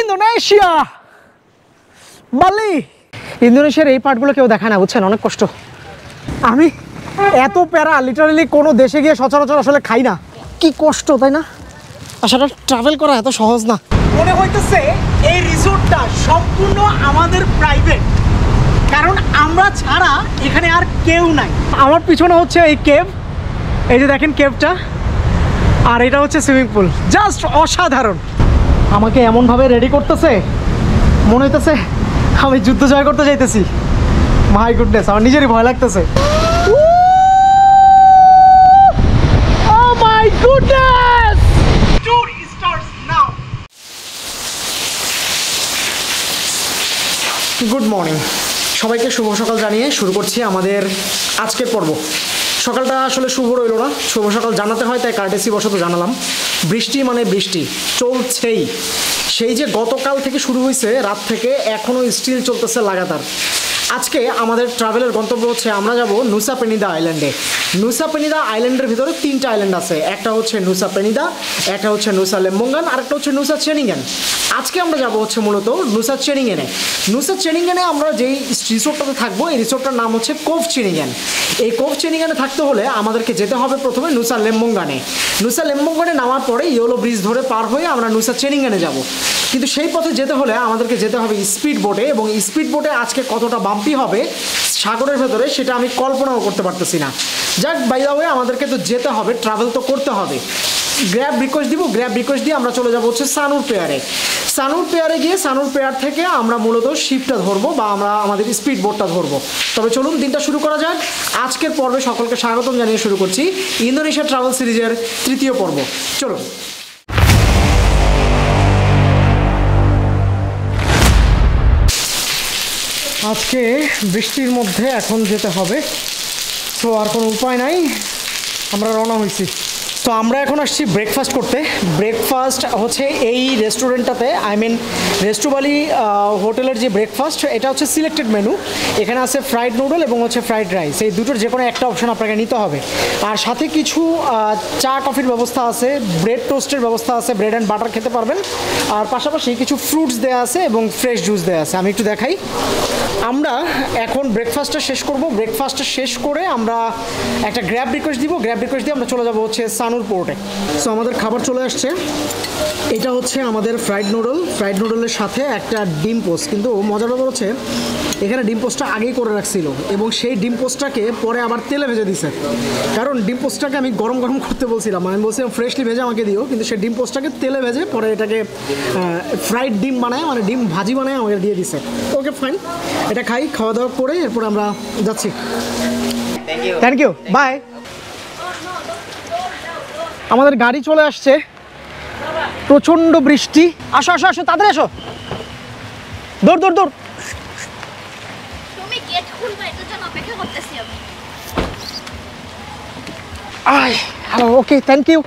Indonesia, বালি। ইন্দোনেশিয়ার এই পার্টগুলো কেউ দেখায় না, বুঝছেন, অনেক কষ্ট। আমি এত প্যারা লিটারালি কোনো দেশে গিয়ে সচরাচর আসলে খাই না। কি কষ্ট, তাই না? আসলে ট্রাভেল করা এত সহজ না। মনে হইতেছে এই রিসোর্টটা সম্পূর্ণ আমাদের প্রাইভেট, কারণ আমরা ছাড়া এখানে আর কেউ নাই। আমার পিছনে হচ্ছে এই কেভ, এই যে দেখেন কেভটা, আর এটা হচ্ছে সুইমিং পুল। জাস্ট অসাধারণ। আমাকে এমনভাবে রেডি করতেছে, মনে হইতেছে আমি যুদ্ধ জয় করতে চাইতেছি। মাই গুডনেস, আমার নিজেরই ভয় লাগতেছে। Oh my goodness! Tour starts now. Good morning সবাইকে, শুভ সকাল জানিয়ে শুরু করছি আমাদের আজকের পর্ব। সকালটা আসলে শুভ রইল না, শুভ সকাল জানাতে হয় তাই কার্টেসি বশত জানালাম। বৃষ্টি মানে বৃষ্টি চলছেই, সেই যে গতকাল থেকে শুরু হয়েছে রাত থেকে এখনও স্টিল চলতেছে লাগাতার। আজকে আমাদের ট্রাভেলের গন্তব্য হচ্ছে আমরা যাব নুসা পেনিদা আইল্যান্ডে। নুসা পেনিদা আইল্যান্ডের ভিতরে 3টা আইল্যান্ড আছে, একটা হচ্ছে নুসা পেনিদা, একটা হচ্ছে নুসা লেম্বঙ্গান, আর একটা হচ্ছে নুসা চেনিঙ্গান। আজকে আমরা যাব হচ্ছে মূলত নুসা চেনিঙ্গানে। নুসা চেনিঙ্গানে আমরা যেই রিসোর্টটাতে থাকবো, এই রিসোর্টটার নাম হচ্ছে কোভ চেনিঙ্গান। এই কোভ চেনিঙ্গানে থাকতে হলে আমাদেরকে যেতে হবে প্রথমে নুসা লেম্বঙ্গানে। নুসা লেম্বঙ্গানে নামার পরে ইয়েলো ব্রিজ ধরে পার হয়ে আমরা নুসা চেনিঙ্গানে যাব। কিন্তু সেই পথে যেতে হলে আমাদেরকে যেতে হবে স্পিড বোটে, এবং স্পিড বোটে আজকে কতটা বাম্পি হবে সাগরের ভেতরে সেটা আমি কল্পনাও করতে পারতেছি না। যাক, বাই দ্য ওয়ে আমাদেরকে তো যেতে হবে, ট্রাভেল তো করতে হবে। গ্র্যাব রিকোয়েস্ট দিব, গ্র্যাব রিকোয়েস্ট দিয়ে আমরা চলে যাবো হচ্ছে সানুর পেয়ারে। সানুর পেয়ারে গিয়ে সানুর পেয়ার থেকে আমরা মূলত শিপটা ধরবো বা আমরা আমাদের স্পিড বোটটা ধরবো। তবে চলুন দিনটা শুরু করা যাক। আজকের পর্বে সকলকে স্বাগতম জানিয়ে শুরু করছি ইন্দোনেশিয়া ট্রাভেল সিরিজের 3য় পর্ব। চলুন। আজকে বৃষ্টির মধ্যে এখন যেতে হবে, তো আর কোনো উপায় নাই, আমরা রওনা হয়েছি। তো আমরা এখন আসছি ব্রেকফাস্ট করতে। ব্রেকফাস্ট হচ্ছে এই রেস্টুরেন্টটাতে, আই মিন রেস্টুবালি হোটেলের যে ব্রেকফাস্ট, এটা হচ্ছে সিলেক্টেড মেনু। এখানে আছে ফ্রাইড নুডল এবং হচ্ছে ফ্রাইড রাইস, এই দুটোর যে কোনো একটা অপশন আপনাকে নিতে হবে। আর সাথে কিছু চা কফির ব্যবস্থা আছে, ব্রেড টোস্টের ব্যবস্থা আছে, ব্রেড অ্যান্ড বাটার খেতে পারবেন। আর পাশাপাশি কিছু ফ্রুটস দেওয়া আছে এবং ফ্রেশ জুস দেওয়া আছে। আমি একটু দেখাই। আমরা এখন ব্রেকফাস্টটা শেষ করব। ব্রেকফাস্টটা শেষ করে আমরা একটা গ্র্যাব রিকোয়েস্ট দিব, গ্র্যাব রিকোয়েস্ট দিয়ে আমরা চলে যাবো হচ্ছে সানুর পোর্টে। সো আমাদের খাবার চলে আসছে। এটা হচ্ছে আমাদের ফ্রাইড নুডল, ফ্রাইড নুডলের সাথে একটা ডিম পোস্ট। কিন্তু মজার ব্যাপার হচ্ছে এখানে ডিম পোস্টটা আগেই করে রাখছিল এবং সেই ডিম পোস্টটাকে পরে আবার তেলে ভেজে দিছে। কারণ ডিম পোস্টটাকে আমি গরম গরম করতে বলছিলাম, আমি বলছিলাম ফ্রেশলি ভেজে আমাকে দিও, কিন্তু সেই ডিম পোস্টটাকে তেলে ভেজে পরে এটাকে ফ্রাইড ডিম বানায়, মানে ডিম ভাজি বানায় আমাকে দিয়ে দিছে। ওকে ফাইন, এটা খাই, খাওয়া দাওয়া করে এরপর আমরা যাচ্ছি। Thank you, bye. আমাদের গাড়ি চলে আসছে, প্রচন্ড বৃষ্টি। আসো আসো আসো, তাড়াতাড়ি আসো, দৌড় দৌড় দৌড়। তুমি গেট খুলবে, এটার জন্য অপেক্ষা করতেছি আমি। Hello, okay, thank you.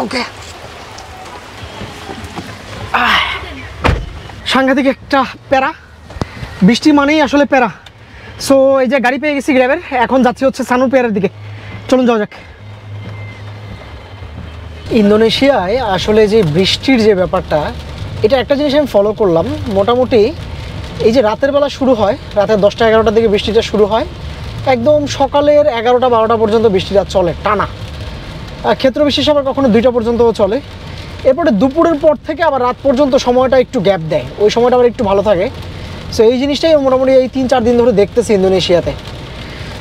Okay, সাংঘাতিক একটা প্যারা, বৃষ্টি মানেই আসলে প্যারা। সো এই যে গাড়ি পেয়ে গেছি গ্র্যাবের, এখন যাচ্ছি হচ্ছে সানুর পেয়ারের দিকে। চলুন যাওয়া যাক। ইন্দোনেশিয়ায় আসলে যে বৃষ্টির যে ব্যাপারটা, এটা একটা জিনিস আমি ফলো করলাম। মোটামুটি এই যে রাতের বেলা শুরু হয়, রাতের 10টা 11টার দিকে বৃষ্টিটা শুরু হয়, একদম সকালের 11টা 12টা পর্যন্ত বৃষ্টিটা চলে টানা। ক্ষেত্র বিশেষে আবার কখনো 2টা পর্যন্তও চলে। এরপরে দুপুরের পর থেকে আবার রাত পর্যন্ত সময়টা একটু গ্যাপ দেয়, ওই সময়টা আবার একটু ভালো থাকে। সো এই জিনিসটাই মোটামুটি এই 3-4 দিন ধরে দেখতেছি ইন্দোনেশিয়াতে।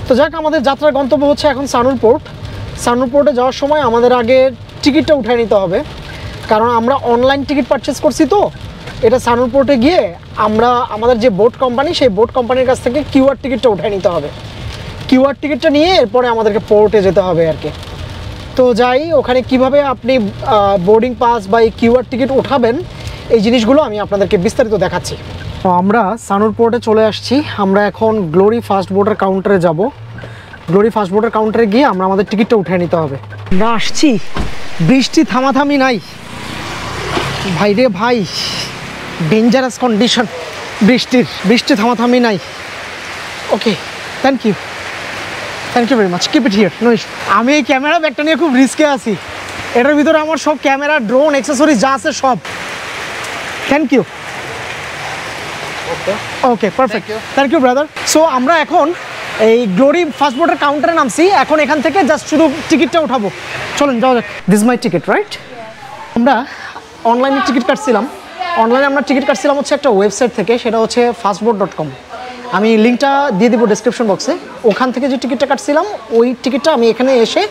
তো যাক, আমাদের যাত্রার গন্তব্য হচ্ছে এখন সানুর পোর্ট। সানুর পোর্টে যাওয়ার সময় আমাদের আগে টিকিটটা উঠায় নিতে হবে, কারণ আমরা অনলাইন টিকিট পারচেস করছি। তো এটা সানুর পোর্টে গিয়ে আমরা আমাদের যে বোট কোম্পানি, সেই বোট কোম্পানির কাছ থেকে কিউআর টিকিটটা উঠায় নিতে হবে। কিউআর টিকিটটা নিয়ে এরপরে আমাদেরকে পোর্টে যেতে হবে আর কি। তো যাই, ওখানে কিভাবে আপনি বোর্ডিং পাস বা এই কিউআর টিকিট উঠাবেন, এই জিনিসগুলো আমি আপনাদেরকে বিস্তারিত দেখাচ্ছি। তো আমরা সানুর পোর্টে চলে আসছি। আমরা এখন গ্লোরি ফাস্ট বোটের কাউন্টারে যাব। গ্লোরি ফাস্ট বোটের কাউন্টারে গিয়ে আমরা আমাদের টিকিটটা উঠিয়ে নিতে হবে। আমরা আসছি, বৃষ্টি থামাথামি নাই ভাই রে ভাই, ডেঞ্জারাস কন্ডিশন বৃষ্টি থামাথামি নাই। Okay, thank you very much, keep it here, no issue. আমি এই ক্যামেরা ব্যাগটা নিয়ে খুব রিস্কে আছি, এটার ভিতরে আমার সব ক্যামেরা, ড্রোন, অ্যাক্সেসরিজ যা আছে সব। Thank you. Okay, perfect, thank you brother. So আমরা এখন এই গ্লোরি ফাস্টবোর্ডের কাউন্টারে নামছি। এখন এখান থেকে জাস্ট শুধু টিকিটটা উঠাবো। চলুন যাওয়া যাক। This my ticket, right? আমরা অনলাইনে টিকিট কাটছিলাম। অনলাইনে আমরা টিকিট কাটছিলাম হচ্ছে একটা ওয়েবসাইট থেকে, সেটা হচ্ছে fastboard.com। আমি লিঙ্কটা দিয়ে দিব ডেসক্রিপশন বক্সে। ওখান থেকে যে টিকিটটা কাটছিলাম ওই টিকিটটা আমি এখানে এসে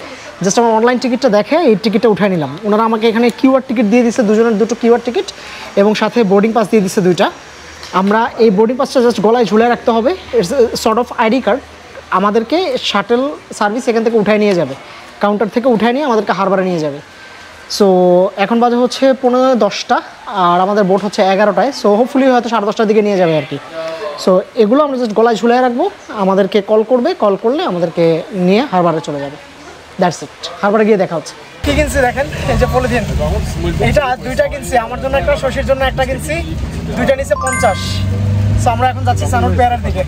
জাস্ট আমার অনলাইন টিকিটটা দেখে এই টিকিটটা উঠাই নিলাম। ওনারা আমাকে এখানে কিউআর টিকিট দিয়ে দিচ্ছে, দুজনের দুটো কিউআর টিকিট, এবং সাথে বোর্ডিং পাস দিয়ে দিচ্ছে 2টা। আমরা এই বোর্ডিং পাসটা জাস্ট গলায় ঝুলে রাখতে হবে। It's sort of ID card. আমাদেরকে শাটেল সার্ভিস এখান থেকে উঠায় নিয়ে যাবে, কাউন্টার থেকে উঠায় নিয়ে আমাদেরকে হারবারে নিয়ে যাবে। সো এখন বাজে হচ্ছে 15:10 আর আমাদের বোট হচ্ছে 11টায়। সো হোপফুলি হয়তো 10:30টার দিকে নিয়ে যাবে আর কি। সো এগুলো আমরা জাস্ট গলায় ঝুলিয়ে রাখবো, আমাদেরকে কল করবে, কল করলে আমাদেরকে নিয়ে হারবারে চলে যাবে। That's it. হারবারে গিয়ে দেখা হচ্ছে। কি কিনছি দেখেন, এই যে পলিথিন, এটা 2টা কিনছি, আমার জন্য একটা, শশীর জন্য একটা কিনছি। 2টা নিচে 50। সো আমরা এখন যাচ্ছি সানুর পেয়ারার দিকে।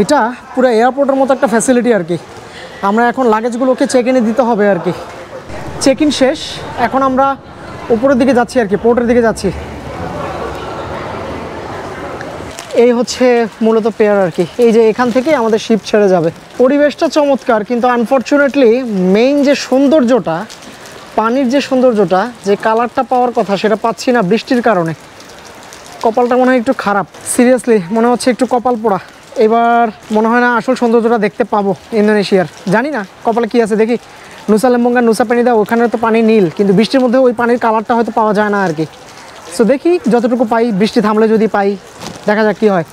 এটা পুরো এয়ারপোর্টের মতো একটা ফ্যাসিলিটি আর কি। আমরা এখন লাগেজগুলোকে চেক ইনে দিতে হবে আর কি। চেক ইন শেষ, এখন আমরা উপরের দিকে যাচ্ছি আর কি, পোর্টের দিকে যাচ্ছি। এই হচ্ছে মূলত পেয়ার আর কি। এই যে এখান থেকে আমাদের শিপ ছেড়ে যাবে। পরিবেশটা চমৎকার, কিন্তু আনফর্চুনেটলি মেইন যে সৌন্দর্যটা, পানির যে সৌন্দর্যটা, যে কালারটা পাওয়ার কথা সেটা পাচ্ছি না বৃষ্টির কারণে। কপালটা মনে হয় একটু খারাপ, সিরিয়াসলি মনে হচ্ছে একটু কপাল পোড়া। এবার মনে হয় না আসল সৌন্দর্যটা দেখতে পাবো ইন্দোনেশিয়ার। জানি না কপালে কি আছে, দেখি। নুসা লেম্বুঙ্গা, নুসা পেনিদা, ওখানে তো পানি নীল, কিন্তু বৃষ্টির মধ্যে ওই পানির কালারটা হয়তো পাওয়া যায় না আর কি। সো দেখি যতটুকু পাই, বৃষ্টি থামলে যদি পাই, দেখা যাক কী হয়।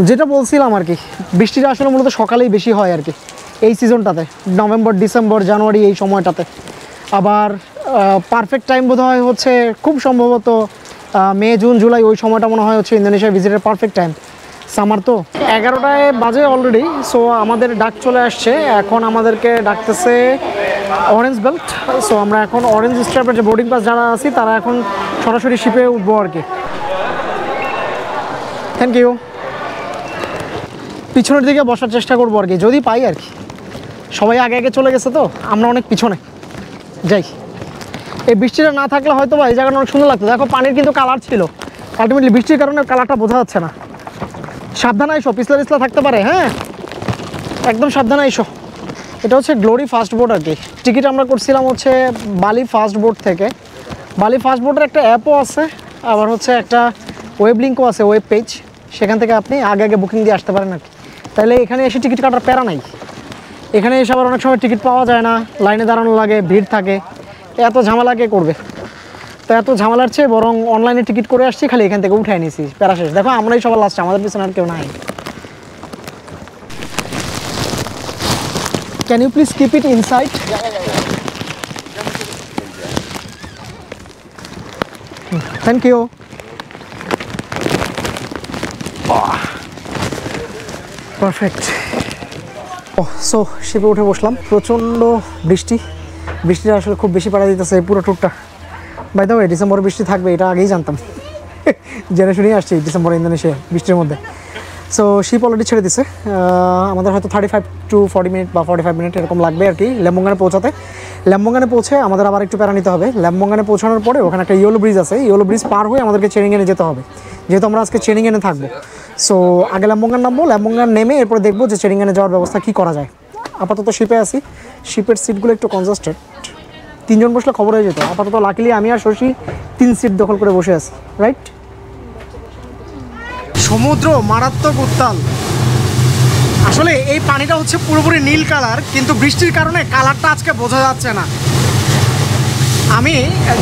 যেটা বলছিলাম আর কি, বৃষ্টিটা আসলে মূলত সকালেই বেশি হয় আর কি এই সিজনটাতে, নভেম্বর, ডিসেম্বর, জানুয়ারি এই সময়টাতে। আবার পারফেক্ট টাইম বোধ হয় হচ্ছে খুব সম্ভবত মে, জুন, জুলাই, ওই সময়টা মনে হয় হচ্ছে ইন্দোনেশিয়া ভিজিটের পারফেক্ট টাইম। সামার তো 11টায় বাজে অলরেডি। সো আমাদের ডাক চলে আসছে, এখন আমাদেরকে ডাকতেছে অরেঞ্জ বেল্ট। সো আমরা এখন অরেঞ্জ স্ট্র্যাপের যে বোর্ডিং পাস যারা আছি তারা এখন সরাসরি শিপে উঠবো আর কি। Thank you. পিছনের দিকে বসার চেষ্টা করবো আর কি, যদি পাই আর কি। সবাই আগে আগে চলে গেছে তো, আমরা অনেক পিছনে যাই। এই বৃষ্টিটা না থাকলে হয়তো বা এই জায়গাটা অনেক সুন্দর লাগতো। দেখো পানির কিন্তু কালার ছিল, আলটিমেটলি বৃষ্টির কারণে কালারটা বোঝা যাচ্ছে না। সাবধানে আইসো, পিছলা থাকতে পারে, হ্যাঁ একদম সাবধানে আইসো। এটা হচ্ছে গ্লোরি ফাস্টবোর্ড আর কি। টিকিট আমরা করছিলাম হচ্ছে বালি ফাস্টবোর্ড থেকে। বালি ফাস্টবোর্ডের একটা অ্যাপও আছে, আবার হচ্ছে একটা ওয়েব লিঙ্কও আছে, ওয়েব পেজ। সেখান থেকে আপনি আগে আগে বুকিং দিয়ে আসতে পারেন আর কি। তাহলে এখানে এসে টিকিট কাটার প্যারা নাই। এখানে এসে আবার অনেক সময় টিকিট পাওয়া যায় না, লাইনে দাঁড়ানো লাগে, ভিড় থাকে, এত ঝামেলা কে করবে। তো এত ঝামেলার চেয়ে বরং অনলাইনে টিকিট করে আসছি, খালি এখান থেকে উঠাই নিয়েছি, প্যারা শেষ। দেখো আমরাই সবার লাস্টে, আমাদের পিছনে আর কেউ নাই। Can you please keep it inside? Thank you. Perfect. So শিপে উঠে বসলাম। প্রচণ্ড বৃষ্টিটা আসলে খুব বেশি পাড়া দিতেছে এই পুরো ট্যুরটা। বাই দ্য ওয়ে, ডিসেম্বরে বৃষ্টি থাকবে এটা আগেই জানতাম, জেনে শুনেই আসছি ডিসেম্বরে ইন্দোনেশিয়া বৃষ্টির মধ্যে। সো শিপ অলরেডি ছেড়ে দিছে। আমাদের হয়তো 35 to 40 মিনিট বা 45 মিনিট এরকম লাগবে আর কি ল্যাম্বুঙ্গানে পৌঁছাতে। ল্যাম্বুঙ্গানে পৌঁছে আমাদের আবার একটু প্যারা নিতে হবে। ল্যাম্বুঙ্গানে পৌঁছানোর পরে ওখানে একটা ইয়েলো ব্রিজ আছে, ইয়েলো ব্রিজ পার হয়ে আমাদেরকে চেনিংয়েনে যেতে হবে, যেহেতু আমরা আজকে চেনিংয়েনে থাকবো। সো আগে ল্যাম্বুঙ্গান নামবো, ল্যাম্বুঙ্গান নেমে এরপরে দেখবো যে চেনিংয়েনে যাওয়ার ব্যবস্থা কী করা যায়। আপাতত শিপে আছি, শিপের সিটগুলো একটু কনজাস্টেড, 3 জন বসলে খবর হয়ে যেত। আপাতত লাকিলি আমি আর শশী 3 সিট দখল করে বসে আছি, রাইট? সমুদ্র মারাত্মক উত্তাল। আসলে এই পানিটা হচ্ছে পুরোপুরি নীল কালার, কিন্তু বৃষ্টির কারণে কালারটা আজকে বোঝা যাচ্ছে না। আমি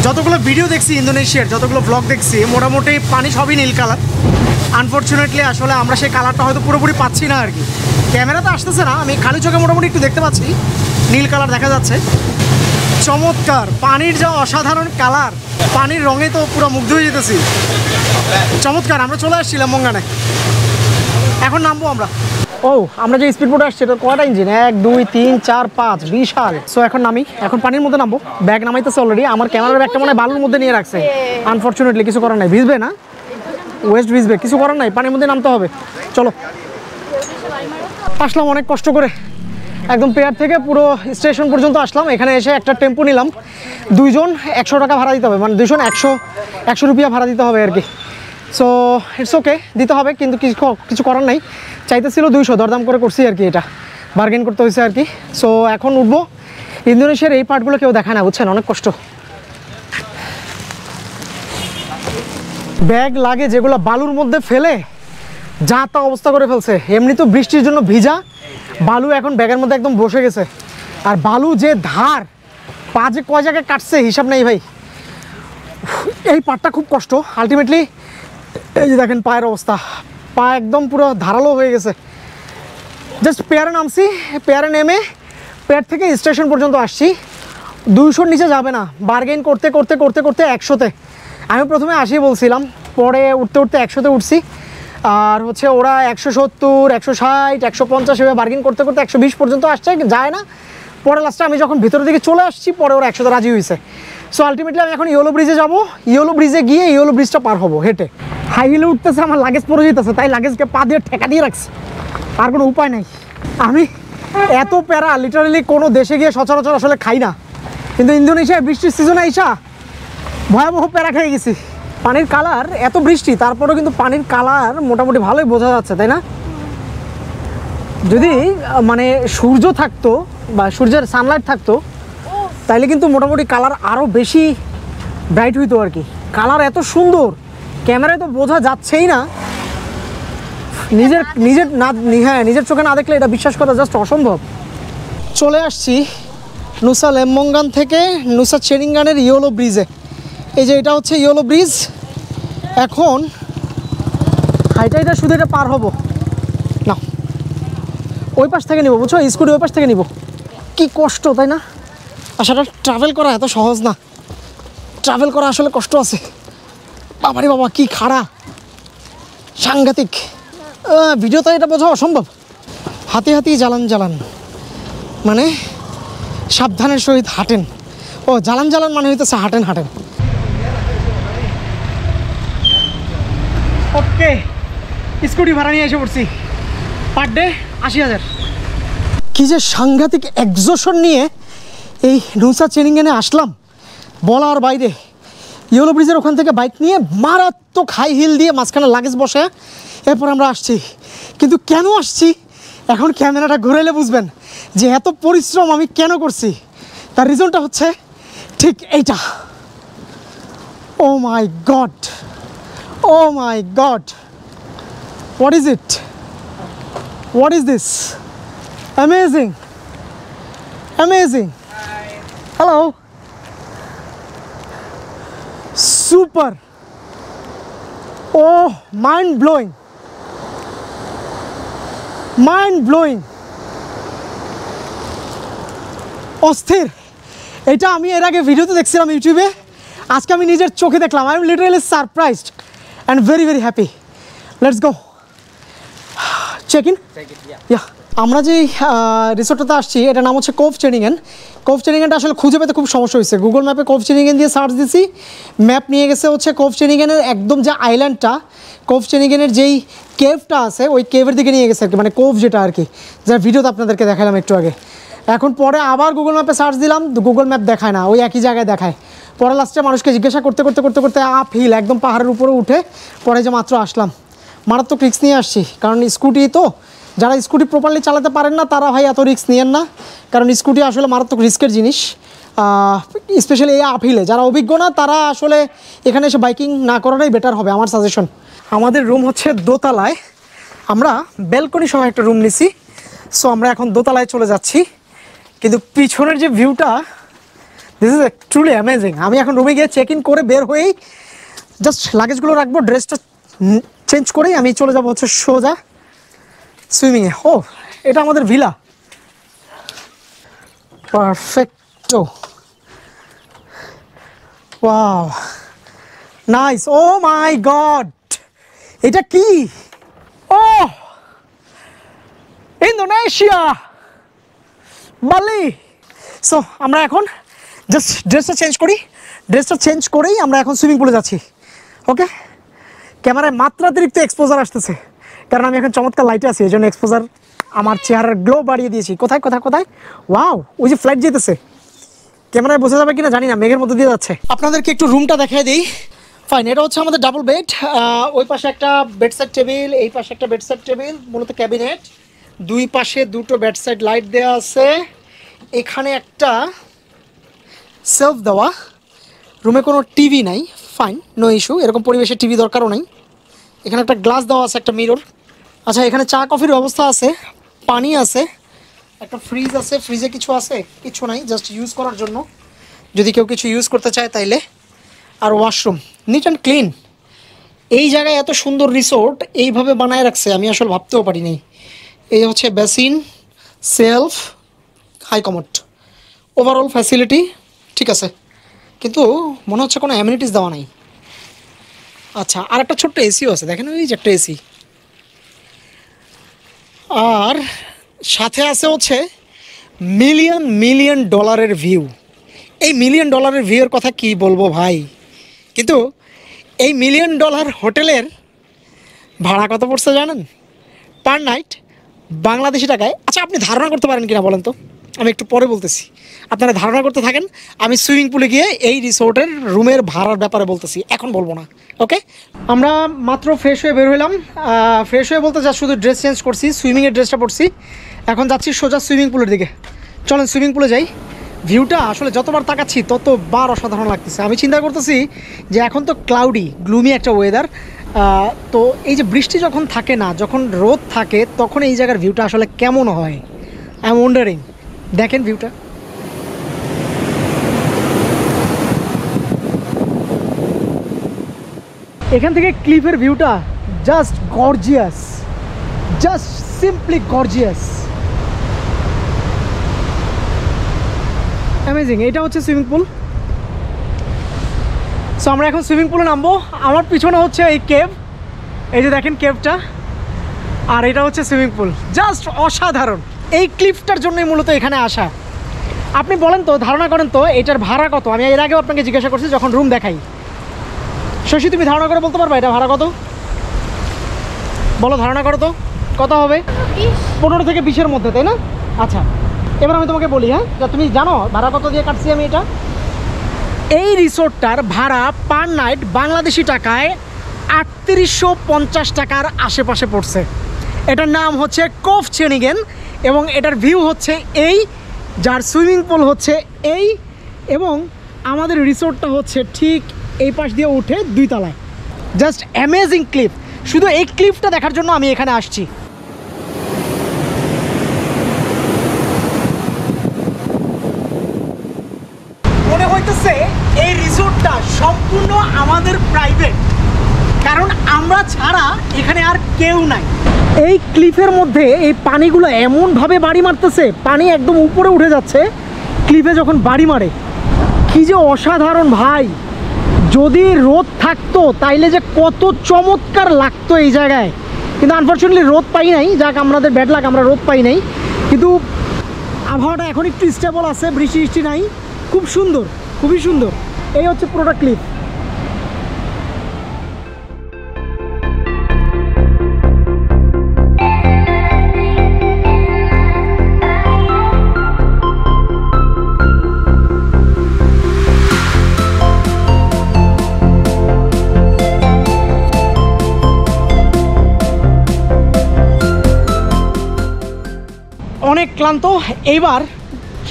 যতগুলো ভিডিও দেখছি ইন্দোনেশিয়ার, যতগুলো ব্লগ দেখছি, মোটামুটি পানি সবই নীল কালার। আনফর্চুনেটলি আসলে আমরা সেই কালারটা হয়তো পুরোপুরি পাচ্ছি না আর কি। ক্যামেরাতে আসতেছে না, আমি খালি চোখে মোটামুটি একটু দেখতে পাচ্ছি, নীল কালার দেখা যাচ্ছে। চমৎকার, পানির যা অসাধারণ কালার, পানির রঙে তো পুরো মুগ্ধ হয়ে যেতেছি। চমৎকার। আমরা চলে আসছিলাম মঙ্গানে, এখন নামবো আমরা। ও আমরা যে স্পিড বোটে আসছি এটা কয়টা ইঞ্জিন? 1 2 3 4 5, বিশাল। সো এখন নামি, এখন পানির মধ্যে নামবো। ব্যাগ নামাইতেছে অলরেডি। আমার ক্যামেরার ব্যাগটা মনে হয় বালুর মধ্যে নিয়ে রাখছে, আনফর্চুনেটলি। কিছু করার নাই, ভিজবে না, ওয়েস্ট ভিজবে, কিছু করার নাই, পানির মধ্যে নামতে হবে। চলো, আসলাম অনেক কষ্ট করে। একদম পেয়ার থেকে পুরো স্টেশন পর্যন্ত আসলাম। এখানে এসে একটা টেম্পো নিলাম, 2 জন 100 টাকা ভাড়া দিতে হবে, মানে 2 জন 100 রুপিয়া ভাড়া দিতে হবে আর কি। সো ইটস ওকে, দিতে হবে, কিন্তু কিছু করার নাই। চাইতেছিল 200, দরদাম করে করছি আর কি, এটা বার্গেন করতে হয়েছে আর কি। সো এখন উঠবো। ইন্দোনেশিয়ার এই পার্টগুলো কেউ দেখায় না, বুঝছেন, অনেক কষ্ট। ব্যাগ লাগে যেগুলো বালুর মধ্যে ফেলে যা তা অবস্থা করে ফেলছে। এমনি তো বৃষ্টির জন্য ভিজা, বালু এখন ব্যাগের মধ্যে একদম বসে গেছে। আর বালু যে ধার, পা যে কয় জায়গায় কাটছে হিসাব নেই ভাই। এই পাটটা খুব কষ্ট আলটিমেটলি। এই যে দেখেন পায়ের অবস্থা, পা একদম পুরো ধারালো হয়ে গেছে। জাস্ট পেয়ারে নামছি, পেয়ারে নেমে পেয়ার থেকে স্টেশন পর্যন্ত আসছি। 200 নিচে যাবে না, বার্গেন করতে করতে করতে করতে 100-তে। আমি প্রথমে 80 বলছিলাম, পরে উঠতে উঠতে 100-তে উঠছি। আর হচ্ছে ওরা 170, 160, 150 এভাবে বার্গেন করতে করতে 120 পর্যন্ত আসছে, যায় না। পরে লাস্টে আমি যখন ভিতরের দিকে চলে আসছি, পরে ওরা 100-তে রাজি হয়েছে। সো আলটিমেটলি আমি এখন ইয়েলো ব্রিজে যাবো। ইয়েলো ব্রিজে গিয়ে ইয়েলো ব্রিজটা পার হবো হেঁটে। হাই হিলে উঠতেছে, আমার লাগেজ পড়ে যেতেছে, তাই লাগেজকে পা দিয়ে ঠেকা দিয়ে রাখছি, আর কোনো উপায় নাই। আমি এত প্যারা লিটারালি কোনো দেশে গিয়ে সচরাচর আসলে খাই না, কিন্তু ইন্দোনেশিয়ায় বৃষ্টির সিজনে আইসা ভয়াবহ প্যারা খেয়ে গেছি। পানির কালার, এত বৃষ্টি তারপরেও কিন্তু পানির কালার মোটামুটি ভালোই বোঝা যাচ্ছে, তাই না? যদি মানে সূর্য থাকতো বা সূর্যের সানলাইট থাকতো, তাইলে কিন্তু মোটামুটি কালার আরও বেশি ব্রাইট হইতো আর কি। কালার এত সুন্দর, ক্যামেরায় তো বোঝা যাচ্ছেই না। নিজের চোখে না দেখলে এটা বিশ্বাস করা জাস্ট অসম্ভব। চলে আসছি নুসা লেম্বঙ্গান থেকে নুসা চেরিঙ্গানের ইয়েলো ব্রিজে। এই যে এটা হচ্ছে ইয়েলো ব্রিজ। এখন হাইটা শুধু এটা পার হবো না, ওই পাশ থেকে নিব, বুঝছো, স্কুটি ওই পাশ থেকে নিব। কি কষ্ট, তাই না? আসলে ট্রাভেল করা এত সহজ না, ট্রাভেল করা আসলে কষ্ট আছে। বাবারে বাবা, কি খাড়া, সাংঘাতিক। ভিডিওতে এটা বোঝা অসম্ভব। হাতি হাতি জ্বালান জ্বালান মানে সাবধানের সহিত হাঁটেন। ও, জ্বালান জ্বালান মানে হইতেছে হাঁটেন হাঁটেন। ওকে, স্কুটি ভাড়া নিয়ে এসে পড়ছি, পার ডে 80,000। কি যে সাংঘাতিক এক্সোশন নিয়ে এই নুসা চেরিঙ্গানে আসলাম, বলার বাইরে। ইয়েলো ব্রিজের ওখান থেকে বাইক নিয়ে মারাত্মক হাই হিল দিয়ে মাঝখানে লাগেজ বসে এরপর আমরা আসছি। কিন্তু কেন আসছি এখন ক্যামেরাটা ঘুরাইলে বুঝবেন যে এত পরিশ্রম আমি কেন করছি। তার রিজনটা হচ্ছে ঠিক এইটা। Oh my God, oh my God, what is it, what is this? Amazing, amazing. Hello, super, oh mind blowing, mind blowing, অস্থির। এটা আমি এর আগে ভিডিওতে দেখছিলাম ইউটিউবে, আজকে আমি নিজের চোখে দেখলাম। I am literally surprised and very very happy. Let's go, check in. Yeah, আমরা যে রিসোর্টটাতে আসছি এটার নাম হচ্ছে কোভ চেরিঙ্গান। কোভ চেরিঙ্গানটা আসলে খুঁজে পেতে খুব সমস্যা হয়েছে। গুগল ম্যাপে কোভ চেরিঙ্গান দিয়ে সার্চ দিছি, ম্যাপ নিয়ে গেছে হচ্ছে কোভ চেরিঙ্গানের একদম যে আইল্যান্ডটা, কোভ চেরিঙ্গানের যেই কেভটা আছে ওই কেভের দিকে নিয়ে গেছে আর কি, মানে কোভ যেটা আর কি, যার ভিডিওতে আপনাদেরকে দেখালাম একটু আগে। এখন পরে আবার গুগল ম্যাপে সার্চ দিলাম, গুগল ম্যাপ দেখায় না, ওই একই জায়গায় দেখায়। পরে লাস্টে মানুষকে জিজ্ঞাসা করতে করতে করতে করতে আপ হিল একদম পাহাড়ের উপরে উঠে পরে যে মাত্র আসলাম। মারাত্মক রিস্ক নিয়ে আসছি, কারণ স্কুটি তো, যারা স্কুটি প্রপারলি চালাতে পারেন না তারা ভাই এত রিস্ক নিয়েন না, কারণ স্কুটি আসলে মারাত্মক রিস্কের জিনিস। স্পেশালি এই আপ হিলে যারা অভিজ্ঞ না তারা আসলে এখানে এসে বাইকিং না করাটাই বেটার হবে আমার সাজেশন। আমাদের রুম হচ্ছে দোতলায়, আমরা ব্যালকনি সহ একটা রুম নিছি। সো আমরা এখন দোতলায় চলে যাচ্ছি, কিন্তু পিছনের যে ভিউটা, দিস ইজ ট্রুলি অ্যামেজিং। আমি এখন রুমে গিয়ে চেক ইন করে বের হয়েই জাস্ট লাগেজগুলো রাখবো, ড্রেসটা চেঞ্জ করেই আমি চলে যাবো হচ্ছে সোজা সুইমিংয়ে। ও, এটা আমাদের villa, পারফেক্টো, wow, nice. O my god, এটা কি? ও, ইন্দোনেশিয়া, বালি। সো আমরা এখন জাস্ট ড্রেসটা চেঞ্জ করি, ড্রেসটা চেঞ্জ করেই আমরা এখন সুইমিং পুলে যাচ্ছি। ওকে, ক্যামেরায় মাত্রাতিরিক্ত এক্সপোজার আসতেছে, কারণ আমি এখন চমৎকার লাইটে আছি, এই জন্য এক্সপোজার আমার চেহারার গ্লো বাড়িয়ে দিয়েছি। কোথায় কোথায় কোথায়, ওয়াও, ওই যে ফ্লাইট যেতেছে, ক্যামেরায় বোঝা যাবে কিনা জানি না, মেঘের মধ্যে দিয়ে যাচ্ছে। আপনাদেরকে একটু রুমটা দেখাই দিই। ফাইন, এটা হচ্ছে আমাদের ডাবল বেড, ওই পাশে একটা বেডসাইড টেবিল, এই পাশে একটা বেডসাইড টেবিল, মূলত ক্যাবিনেট, দুই পাশে দুটো বেডসাইড লাইট দেওয়া আছে, এখানে একটা সেলফ দেওয়া, রুমে কোনো টিভি নাই, ফাইন, নো ইস্যু, এরকম পরিবেশে টিভি দরকারও নাই। এখানে একটা গ্লাস দেওয়া আছে, একটা মিরর। আচ্ছা, এখানে চা কফির ব্যবস্থা আছে, পানি আছে, একটা ফ্রিজ আছে, ফ্রিজে কিছু আছে, কিছু নাই, জাস্ট ইউজ করার জন্য, যদি কেউ কিছু ইউজ করতে চায় তাইলে। আর ওয়াশরুম নিট অ্যান্ড ক্লিন। এই জায়গায় এত সুন্দর রিসোর্ট এইভাবে বানায় রাখছে আমি আসলে ভাবতেও পারিনি। এই হচ্ছে basin, shelf, high commode, overall facility ঠিক আছে, কিন্তু মনে হচ্ছে কোনো অ্যামিনিটিস দেওয়া নাই। আচ্ছা, আর একটা ছোট্ট এসিও আছে, দেখেন ওই যে একটা এসি। আর সাথে আছে হচ্ছে মিলিয়ন মিলিয়ন ডলারের ভিউ। এই মিলিয়ন ডলারের ভিউয়ের কথা কি বলবো ভাই, কিন্তু এই মিলিয়ন ডলার হোটেলের ভাড়া কত পড়ছে জানেন? পার নাইট বাংলাদেশি টাকায়, আচ্ছা আপনি ধারণা করতে পারেন কিনা বলেন তো, আমি একটু পরে বলতেছি, আপনারা ধারণা করতে থাকেন। আমি সুইমিং পুলে গিয়ে এই রিসোর্টের রুমের ভাড়ার ব্যাপারে বলতেছি, এখন বলবো না। ওকে, আমরা মাত্র ফ্রেশ হয়ে বের হইলাম। ফ্রেশ হয়ে বলতে যা শুধু ড্রেস চেঞ্জ করছি, সুইমিংয়ের ড্রেসটা পরছি, এখন যাচ্ছি সোজা সুইমিং পুলের দিকে। চলেন সুইমিং পুলে যাই। ভিউটা আসলে যতবার তাকাচ্ছি ততবার অসাধারণ লাগতেছে। আমি চিন্তা করতেছি যে এখন তো ক্লাউডি গ্লুমি একটা ওয়েদার, তো এই যে বৃষ্টি যখন থাকে না, যখন রোদ থাকে, তখন এই জায়গার ভিউটা আসলে কেমন হয়। I am wandering. দেখেন ভিউটা, এখান থেকে ক্লিফের ভিউটা just gorgeous, just simply gorgeous, amazing. এটা হচ্ছে সুইমিং পুল। সো আমরা এখন সুইমিং পুলে নামবো। আমার পিছনে হচ্ছে এই কেভ, এই যে দেখেন কেভটা, আর এটা হচ্ছে সুইমিং পুল, জাস্ট অসাধারণ। এই ক্লিফটার জন্যই মূলত এখানে আসা। আপনি বলেন তো, ধারণা করেন তো এটার ভাড়া কত? আমি এর আগেও আপনাকে জিজ্ঞাসা করছি যখন রুম দেখাই। শশী, তুমি ধারণা করে বলতে পারবা এটা ভাড়া কত? বলো, ধারণা করো তো কত হবে? 15 থেকে 20-এর মধ্যে, তাই না? আচ্ছা, এবার আমি তোমাকে বলি, হ্যাঁ, যা তুমি জানো ভাড়া কত দিয়ে কাটছি আমি এটা। এই রিসোর্টটার ভাড়া পার নাইট বাংলাদেশি টাকায় 3850 টাকার আশেপাশে পড়ছে। এটার নাম হচ্ছে কোভ চেনিগেন, এবং এটার ভিউ হচ্ছে এই, যার সুইমিং পুল হচ্ছে এই, এবং আমাদের রিসোর্টটা হচ্ছে ঠিক এই পাশ দিয়ে উঠে 2 তলায়। Just amazing cliff. শুধু এই ক্লিফটা দেখার জন্য আমি এখানে আসছি। মনে হইতেছে এই রিসোর্টটা সম্পূর্ণ আমাদের প্রাইভেট, কারণ আমরা ছাড়া এখানে আর কেউ নাই। এই ক্লিফের মধ্যে এই পানিগুলো এমনভাবে বাড়ি মারতেছে, পানি একদম উপরে উঠে যাচ্ছে ক্লিফে যখন বাড়ি মারে। কি যে অসাধারণ ভাই, যদি রোদ থাকতো তাইলে যে কত চমৎকার লাগতো এই জায়গায়, কিন্তু আনফর্চুনেটলি রোদ পাই নাই। যাক, আমাদের ব্যাড লাক, আমরা রোদ পাই নাই, কিন্তু আবহাওয়াটা এখন একটু স্টেবল আছে, বৃষ্টি বৃষ্টি নাই, খুব সুন্দর, খুবই সুন্দর। এই হচ্ছে পুরোটা ক্লিপ। অনেক ক্লান্ত, এইবার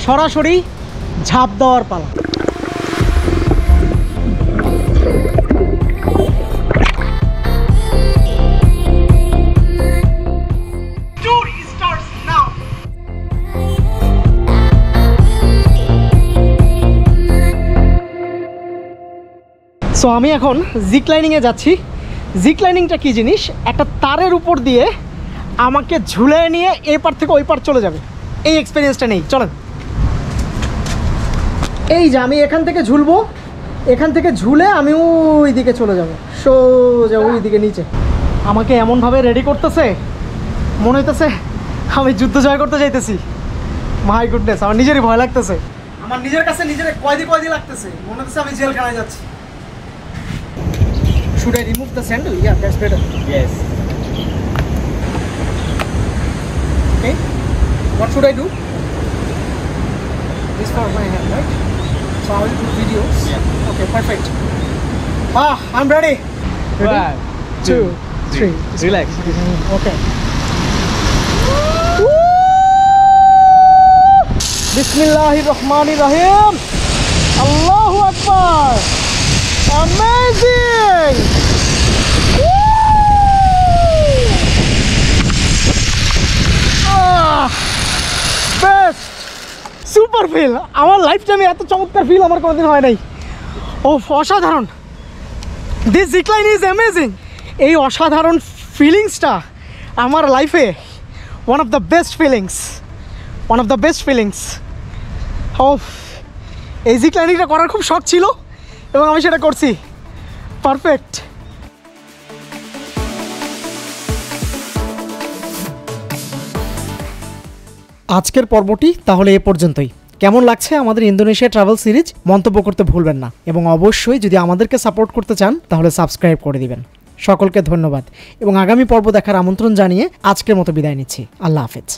সরাসরি ঝাঁপ দেওয়ার পালা। সো আমি এখন জিক লাইনিংয়ে যাচ্ছি। জিক লাইনিংটা কী জিনিস? একটা তারের উপর দিয়ে আমাকে ঝুলিয়ে নিয়ে এপার থেকে ওই পার চলে যাবে। এই এক্সপিরিয়েন্সটা নেই, চলেন। এই যে আমি এখান থেকে ঝুলবো, এখান থেকে ঝুলে আমি ওই দিকে চলে যাব, সোজা ওই দিকে নিচে। আমাকে এমনভাবে রেডি করতেছে, মনে হইতেছে আমি যুদ্ধ জয় করতে যাইতেছি। মাই গুডনেস, আমার নিজেরই ভয় লাগতেছে। আমার নিজের কাছে নিজের কয়দি লাগতেছে, মনে হচ্ছে আমি জেলখানায় যাচ্ছি। Should I remove the sandal? Yeah, that's better. Yes. Okay. What should I do? This for my hand, right? So I will do videos. Yeah. Okay, perfect. I'm ready. Ready? 1, 2, 3. Relax. Okay. Bismillahirrahmanirrahim. Allahu Akbar. Amazing. Best super feel আমার life টাইমে এত চমৎকার feel আমার কোনোদিন হয় নাই ও অসাধারণ this জিকলাইন is amazing এই অসাধারণ ফিলিংসটা আমার লাইফে one of the best feelings ও এই জিকলাইনিংটা করার খুব শখ ছিল এবং আমি সেটা করছি পারফেক্ট আজকের পর্বটি তাহলে এ পর্যন্তই কেমন লাগছে আমাদের ইন্দোনেশিয়া ট্রাভেল সিরিজ মন্তব্য করতে ভুলবেন না এবং অবশ্যই যদি আমাদেরকে সাপোর্ট করতে চান তাহলে সাবস্ক্রাইব করে দিবেন সকলকে ধন্যবাদ এবং আগামী পর্ব দেখার আমন্ত্রণ জানিয়ে আজকের মতো বিদায় নিচ্ছি আল্লাহ হাফেজ